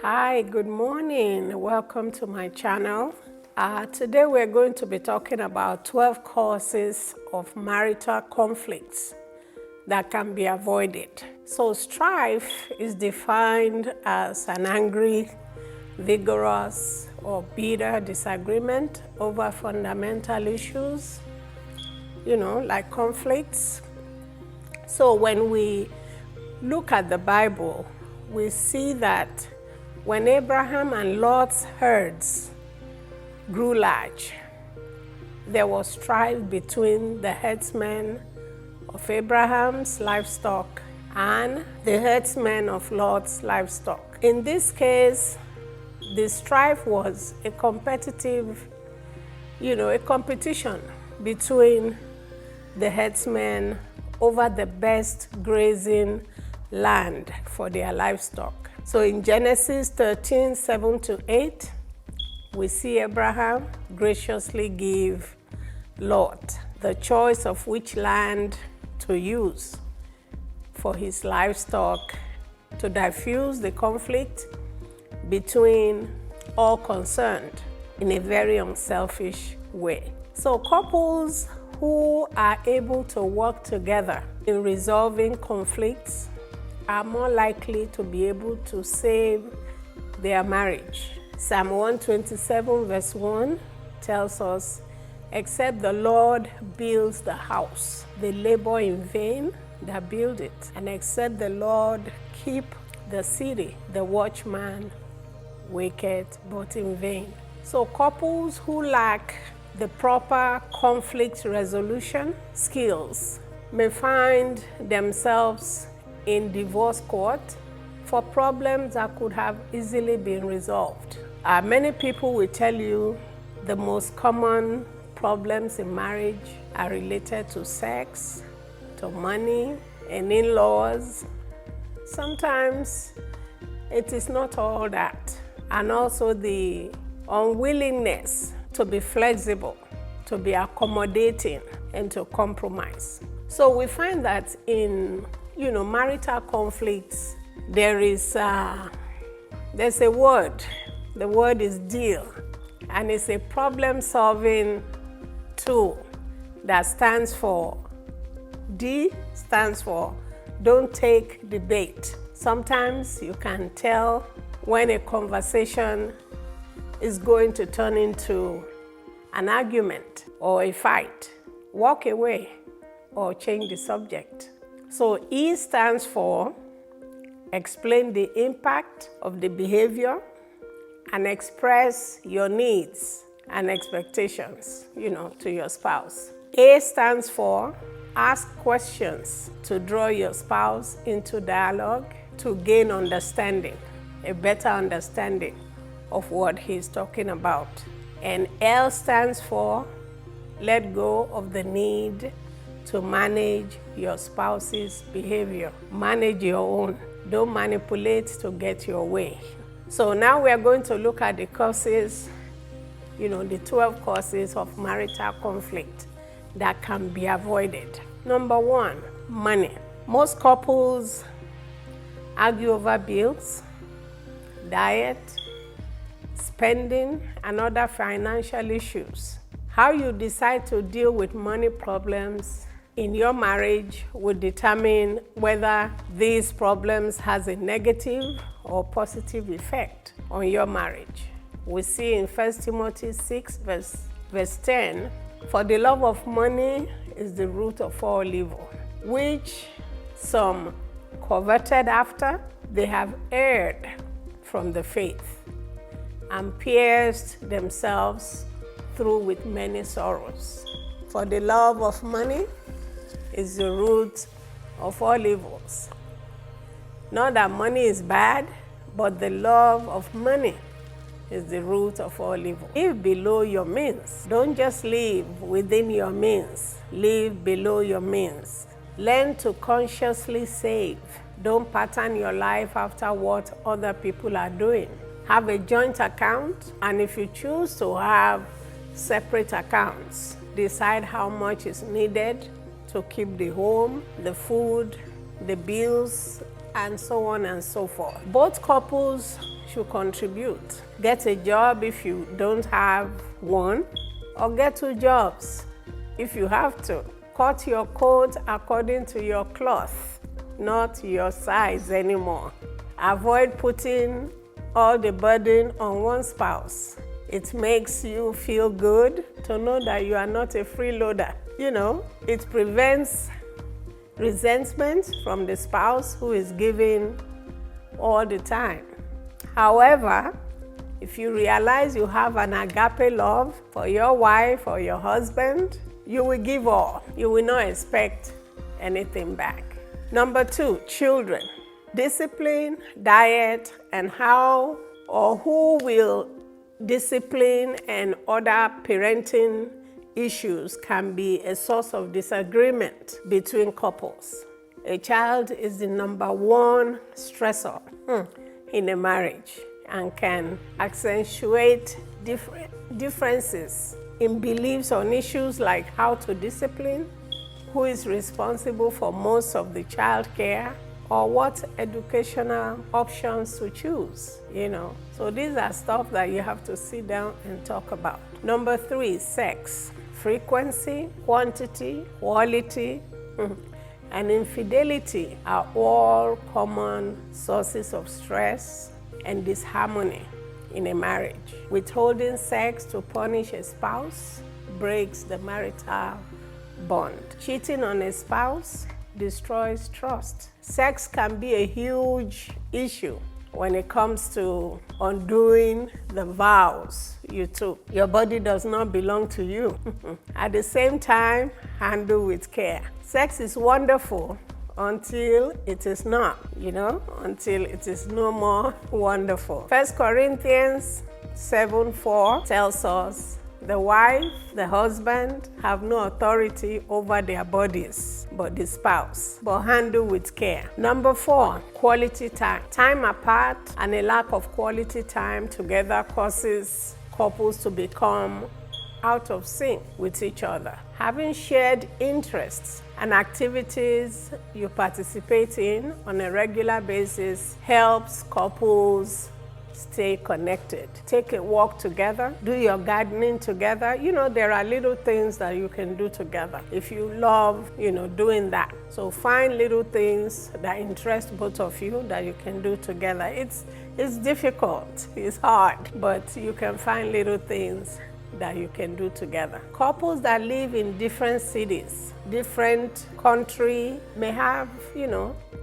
Hi, good morning. Welcome to my channel. Today we're going to be talking about 12 causes of marital conflicts that can be avoided. So strife is defined as an angry, vigorous, or bitter disagreement over fundamental issues, like conflicts. So when we look at the Bible, we see that when Abraham and Lot's herds grew large, there was strife between the herdsmen of Abraham's livestock and the herdsmen of Lot's livestock. In this case, the strife was a competition between the herdsmen over the best grazing land for their livestock. So in Genesis 13, 7-8, we see Abraham graciously give Lot the choice of which land to use for his livestock to diffuse the conflict between all concerned in a very unselfish way. So couples who are able to work together in resolving conflicts are more likely to be able to save their marriage. Psalm 127 verse 1 tells us, "Except the Lord builds the house, they labor in vain that build it. And except the Lord keep the city, the watchman waketh but in vain." So couples who lack the proper conflict resolution skills may find themselves in divorce court for problems that could have easily been resolved. Many people will tell you the most common problems in marriage are related to sex, to money, and in-laws. Sometimes it is not all that. And also the unwillingness to be flexible, to be accommodating, and to compromise. So we find that in marital conflicts, there's a word. The word is deal, and it's a problem-solving tool that stands for don't take the bait. Sometimes you can tell when a conversation is going to turn into an argument or a fight. Walk away or change the subject. So E stands for explain the impact of the behavior and express your needs and expectations, to your spouse. A stands for ask questions to draw your spouse into dialogue to gain understanding, a better understanding of what he's talking about. And L stands for let go of the need to manage your spouse's behavior. Manage your own. Don't manipulate to get your way. So now we are going to look at the causes, the 12 causes of marital conflict that can be avoided. Number 1, money. Most couples argue over bills, diet, spending, and other financial issues. How you decide to deal with money problems in your marriage will determine whether these problems has a negative or positive effect on your marriage. We see in 1 Timothy 6 verse 10, "For the love of money is the root of all evil, which some coveted after, they have erred from the faith and pierced themselves through with many sorrows." For the love of money is the root of all evils. Not that money is bad, but the love of money is the root of all evil. Live below your means. Don't just live within your means. Live below your means. Learn to consciously save. Don't pattern your life after what other people are doing. Have a joint account, and if you choose to have separate accounts, decide how much is needed to keep the home, the food, the bills, and so on and so forth. Both couples should contribute. Get a job if you don't have one, or get 2 jobs if you have to. Cut your coat according to your cloth, not your size anymore. Avoid putting all the burden on one spouse. It makes you feel good to know that you are not a freeloader. It prevents resentment from the spouse who is giving all the time. However, if you realize you have an agape love for your wife or your husband, you will give all. You will not expect anything back. Number 2, children. Discipline, diet, and how or who will discipline and other parenting issues can be a source of disagreement between couples. A child is the number 1 stressor in a marriage and can accentuate differences in beliefs on issues like how to discipline, who is responsible for most of the child care, or what educational options to choose, So these are stuff that you have to sit down and talk about. Number 3, sex. Frequency, quantity, quality, and infidelity are all common sources of stress and disharmony in a marriage. Withholding sex to punish a spouse breaks the marital bond. Cheating on a spouse destroys trust. Sex can be a huge issue when it comes to undoing the vows you took. Your body does not belong to you. At the same time, handle with care. Sex is wonderful until it is not, until it is no more wonderful. 1 Corinthians 7:4 tells us, the wife, the husband have no authority over their bodies, but the spouse, but handle with care. Number 4, quality time. Time apart and a lack of quality time together causes couples to become out of sync with each other. Having shared interests and activities you participate in on a regular basis helps couples stay connected. Take a walk together, do your gardening together. There are little things that you can do together if you love, doing that. So find little things that interest both of you that you can do together. It's difficult, it's hard, but you can find little things that you can do together. Couples that live in different cities, different country may have,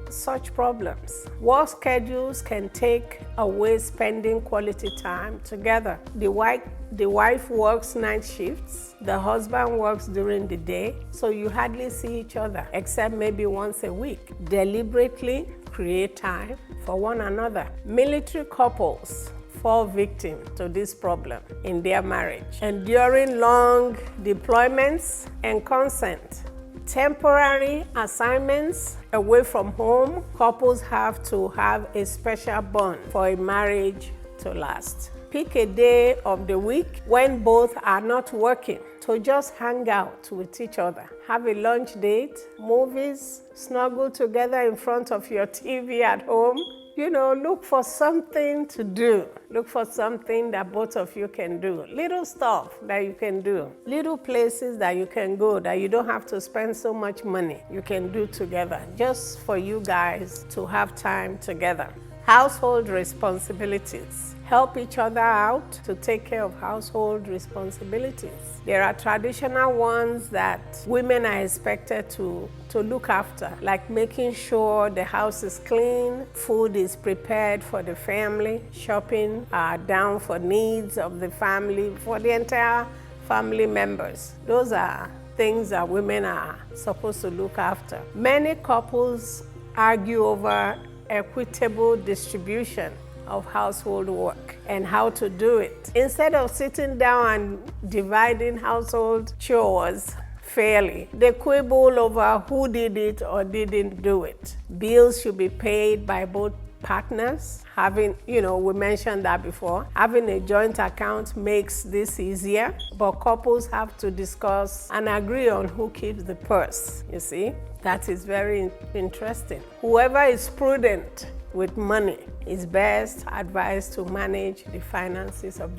such problems. Work schedules can take away spending quality time together. The wife works night shifts, the husband works during the day, so you hardly see each other, except maybe once a week. Deliberately create time for one another. Military couples fall victim to this problem in their marriage. Enduring long deployments and consent. Temporary assignments away from home, couples have to have a special bond for a marriage to last. Pick a day of the week when both are not working to just hang out with each other. Have a lunch date, movies, snuggle together in front of your TV at home. Look for something to do. Look for something that both of you can do. Little stuff that you can do. Little places that you can go that you don't have to spend so much money. You can do together just for you guys to have time together. Household responsibilities. Help each other out to take care of household responsibilities. There are traditional ones that women are expected to look after, like making sure the house is clean, food is prepared for the family, shopping down for needs of the family, for the entire family members. Those are things that women are supposed to look after. Many couples argue over equitable distribution of household work and how to do it. Instead of sitting down and dividing household chores fairly, they quibble over who did it or didn't do it. Bills should be paid by both partners. Having, we mentioned that before. Having a joint account makes this easier, but couples have to discuss and agree on who keeps the purse, you see. That is very interesting. Whoever is prudent with money is best advised to manage the finances of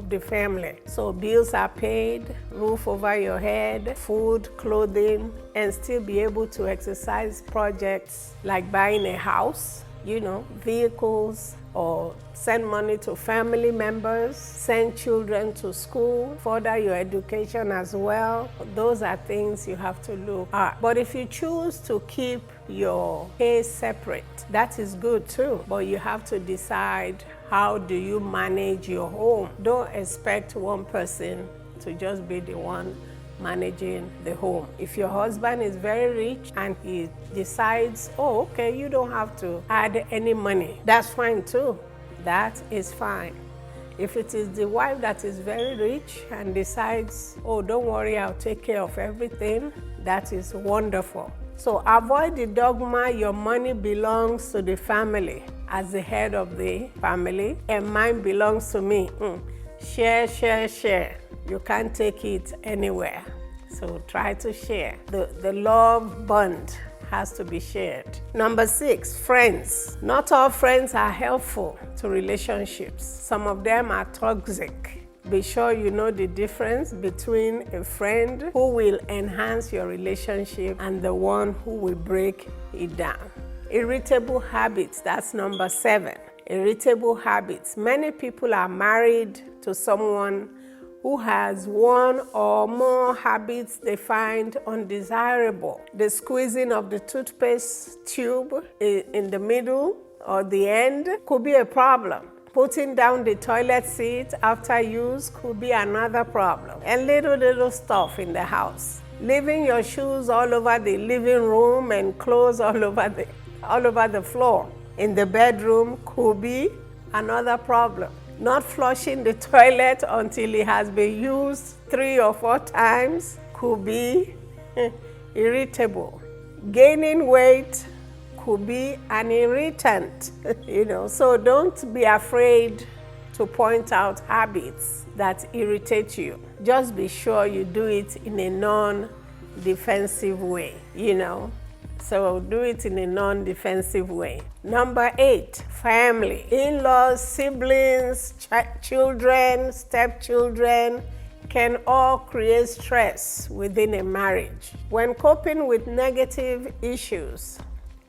the family. So bills are paid, roof over your head, food, clothing, and still be able to exercise projects like buying a house, vehicles, or send money to family members, send children to school, further your education as well. Those are things you have to look at. But if you choose to keep your pay separate, that is good too. But you have to decide, how do you manage your home? Don't expect one person to just be the one managing the home. If your husband is very rich and he decides, oh, okay, you don't have to add any money, that's fine too. That is fine. If it is the wife that is very rich and decides, oh, don't worry, I'll take care of everything, that is wonderful. So avoid the dogma, your money belongs to the family as the head of the family, and mine belongs to me. Share, share, share. You can't take it anywhere. So try to share. The love bond has to be shared. Number 6, friends. Not all friends are helpful to relationships. Some of them are toxic. Be sure you know the difference between a friend who will enhance your relationship and the one who will break it down. Irritable habits, that's number 7. Irritable habits. Many people are married to someone who has one or more habits they find undesirable. The squeezing of the toothpaste tube in the middle or the end could be a problem. Putting down the toilet seat after use could be another problem. And little stuff in the house. Leaving your shoes all over the living room and clothes all over the floor in the bedroom could be another problem. Not flushing the toilet until it has been used 3 or 4 times could be irritable. Gaining weight could be an irritant, So don't be afraid to point out habits that irritate you. Just be sure you do it in a non-defensive way, So do it in a non-defensive way. Number 8, family. In-laws, siblings, children, stepchildren can all create stress within a marriage. When coping with negative issues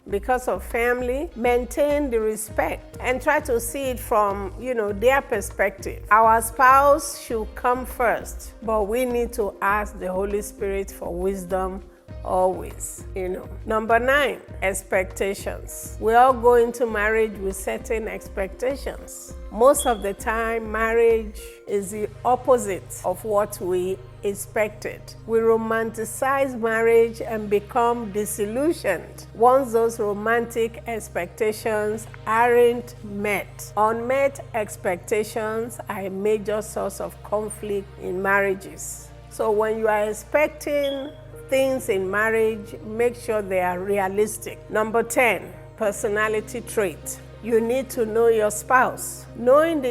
because of family, maintain the respect and try to see it from, their perspective. Our spouse should come first, but we need to ask the Holy Spirit for wisdom always, Number 9, expectations. We all go into marriage with certain expectations. Most of the time, marriage is the opposite of what we expected. We romanticize marriage and become disillusioned once those romantic expectations aren't met. Unmet expectations are a major source of conflict in marriages. So when you are expecting things in marriage, make sure they are realistic. Number 10, personality trait. You need to know your spouse. Knowing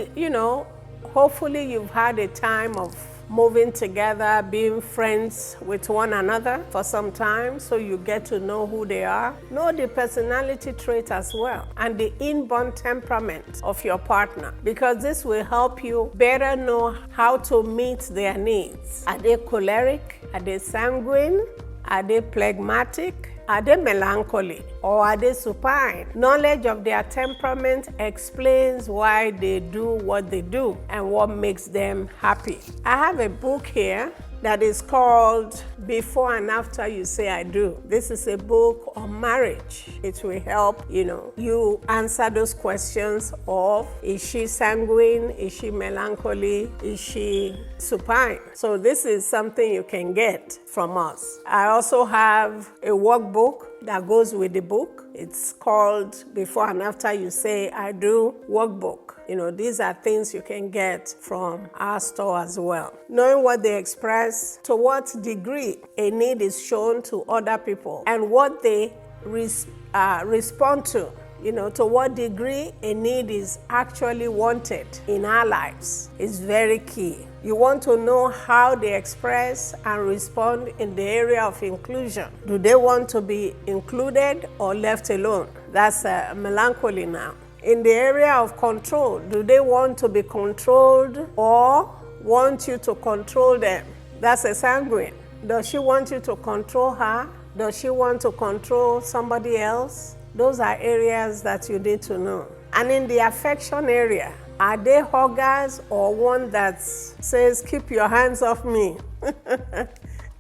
hopefully you've had a time of moving together, being friends with one another for some time, so you get to know who they are. Know the personality trait as well, and the inborn temperament of your partner, because this will help you better know how to meet their needs. Are they choleric? Are they sanguine? Are they phlegmatic? Are they melancholy? Or are they supine? Knowledge of their temperament explains why they do what they do and what makes them happy. I have a book here that is called Before and After You Say I Do. This is a book on marriage. It will help, you answer those questions of, is she sanguine? Is she melancholy? Is she supine? So this is something you can get from us. I also have a workbook that goes with the book. It's called Before and After You Say I Do workbook. These are things you can get from our store as well. Knowing what they express, to what degree a need is shown to other people, and what they respond to To what degree a need is actually wanted in our lives is very key. You want to know how they express and respond in the area of inclusion. Do they want to be included or left alone? That's melancholy now. In the area of control, do they want to be controlled or want you to control them? That's a sanguine. Does she want you to control her? Does she want to control somebody else? Those are areas that you need to know. And in the affection area, are they huggers or one that says, keep your hands off me?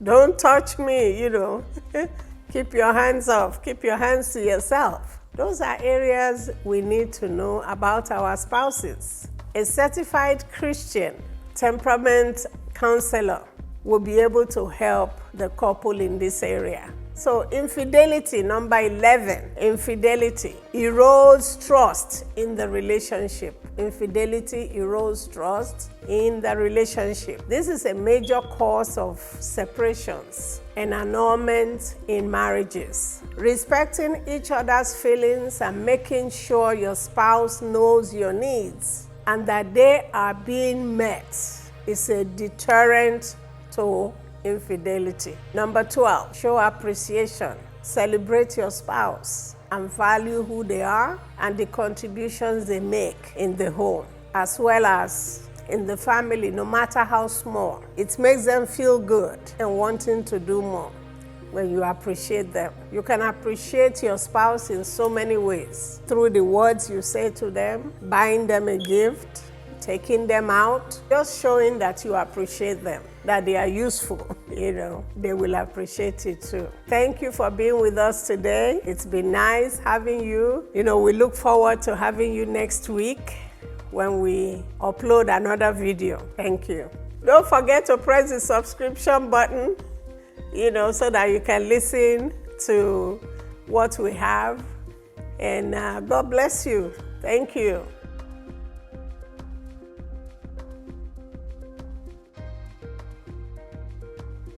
Don't touch me, Keep your hands off. Keep your hands to yourself. Those are areas we need to know about our spouses. A certified Christian temperament counselor will be able to help the couple in this area. So infidelity, number 11, infidelity erodes trust in the relationship. Infidelity erodes trust in the relationship. This is a major cause of separations and annulment in marriages. Respecting each other's feelings and making sure your spouse knows your needs and that they are being met is a deterrent to infidelity. Number 12, show appreciation. Celebrate your spouse and value who they are and the contributions they make in the home, as well as in the family, no matter how small. It makes them feel good and wanting to do more when you appreciate them. You can appreciate your spouse in so many ways. Through the words you say to them, buying them a gift, taking them out, just showing that you appreciate them, that they are useful, they will appreciate it too. Thank you for being with us today. It's been nice having you. We look forward to having you next week when we upload another video. Thank you. Don't forget to press the subscription button, so that you can listen to what we have. And God bless you. Thank you.